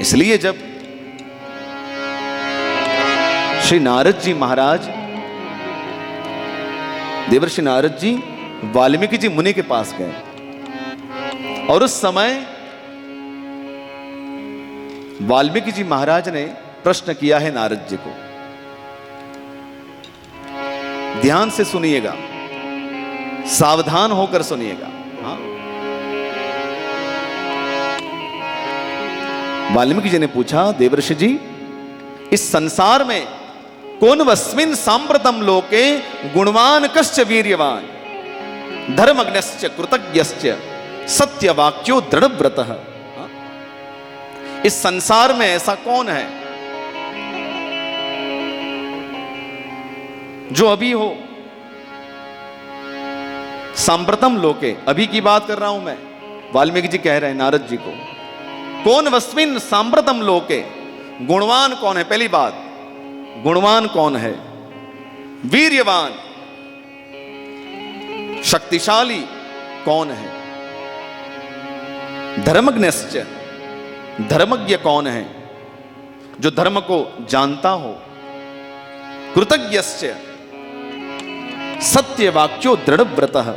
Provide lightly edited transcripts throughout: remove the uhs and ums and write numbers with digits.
इसलिए जब श्री नारद जी महाराज, देवर्षि नारद जी वाल्मीकि जी मुनि के पास गए और उस समय वाल्मीकि जी महाराज ने प्रश्न किया है नारद जी को। ध्यान से सुनिएगा, सावधान होकर सुनिएगा। हाँ? वाल्मीकि जी ने पूछा, देवर्षि जी, इस संसार में कौन वस्मिन सांप्रतम लोके गुणवान कश्च वीर्यवान धर्मज्ञश्च कृतज्ञश्च सत्यवाक्यो दृढ़व्रतः। इस संसार में ऐसा कौन है जो अभी हो? सांप्रतम लोके, अभी की बात कर रहा हूं मैं। वाल्मीकि जी कह रहे हैं नारद जी को, कौन वस्मिन सांप्रतम लोके, गुणवान कौन है? पहली बात, गुणवान कौन है? वीर्यवान, शक्तिशाली कौन है? धर्मज्ञश्च, धर्मज्ञ कौन है? जो धर्म को जानता हो। कृतज्ञश्च, सत्यवाक्यो दृढ़व्रतः,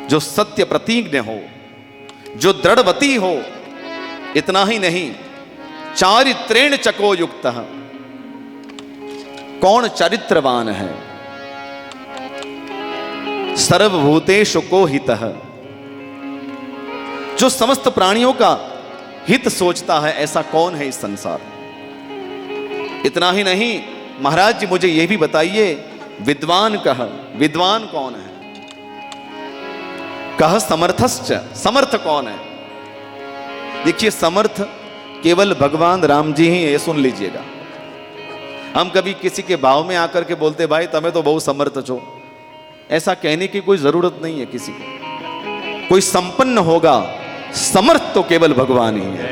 जो सत्य प्रतिज्ञ हो, जो दृढ़वती हो। इतना ही नहीं, चारित्रेण चको युक्तः, कौन चरित्रवान है? सर्वभूतेषु को हितः, जो समस्त प्राणियों का हित सोचता है, ऐसा कौन है इस संसार में? इतना ही नहीं, महाराज जी मुझे यह भी बताइए, विद्वान कह, विद्वान कौन है? कह समर्थश्च, समर्थ कौन है? देखिए, समर्थ केवल भगवान राम जी ही है, सुन लीजिएगा। हम कभी किसी के भाव में आकर के बोलते, भाई तुम्हें तो बहुत समर्थ छो, ऐसा कहने की कोई जरूरत नहीं है किसी को। कोई संपन्न होगा, समर्थ तो केवल भगवान ही है।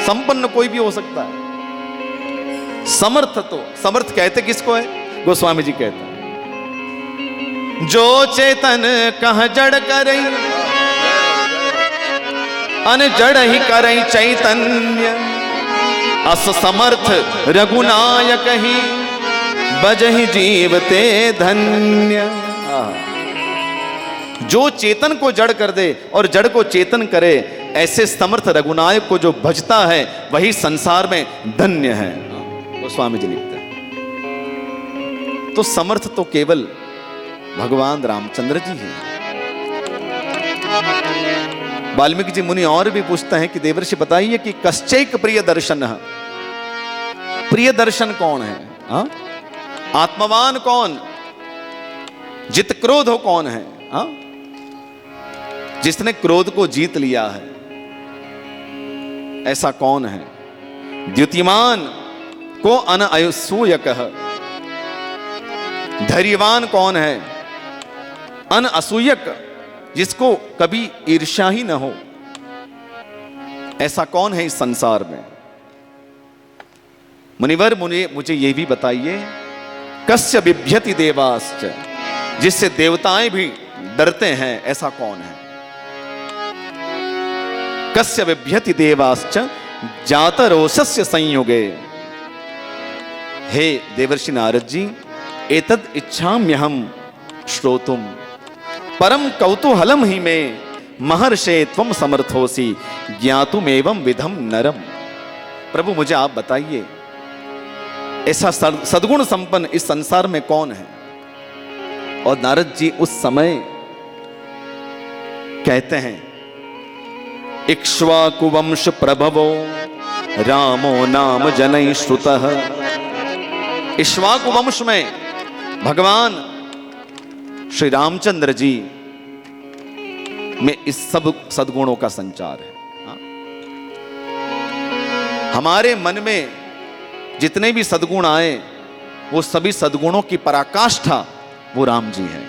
संपन्न कोई भी हो सकता है, समर्थ तो, समर्थ कहते किसको है? गोस्वामी जी कहते हैं, जो चेतन कह जड़ करई अन जड़ ही करई चैतन्य, अस समर्थ रघुनायक ही बजहि जीवते धन्य। जो चेतन को जड़ कर दे और जड़ को चेतन करे, ऐसे समर्थ रघुनायक को जो भजता है वही संसार में धन्य है। गोस्वामी जी लिखते हैं। तो समर्थ तो केवल भगवान रामचंद्र जी हैं। वाल्मीकि जी मुनि और भी पूछते हैं कि देवर्षि बताइए कि कश्चैक प्रिय दर्शन, प्रिय दर्शन कौन है? हा? आत्मवान कौन? जित क्रोध हो कौन है? हा? जिसने क्रोध को जीत लिया है, ऐसा कौन है? द्युतिमान को अनअसूयक, धैर्यवान कौन है? अनअसूयक, जिसको कभी ईर्ष्या ही न हो, ऐसा कौन है इस संसार में? मुनिवर मुझे यह भी बताइए, कस्य बिभ्यति देवाश्च, जिससे देवताएं भी डरते हैं, ऐसा कौन है? कस्य बिभ्यति देवाश्च जातरोषस्य संयुगे। हे देवर्षि नारद जी, एतद इच्छाम्यहम श्रोतुम परम कौतूहलम ही में महर्षे त्वम समर्थोसी ज्ञातुम एवं विधम नरम। प्रभु मुझे आप बताइए, ऐसा सद्गुण संपन्न इस संसार में कौन है? और नारद जी उस समय कहते हैं, इक्ष्वाकुवंश प्रभवो रामो नाम जनैः श्रुतः। इक्ष्वाकुवंश में भगवान श्री रामचंद्र जी में इस सब सद्गुणों का संचार है। हमारे मन में जितने भी सद्गुण आए, वो सभी सद्गुणों की पराकाष्ठा वो राम जी हैं।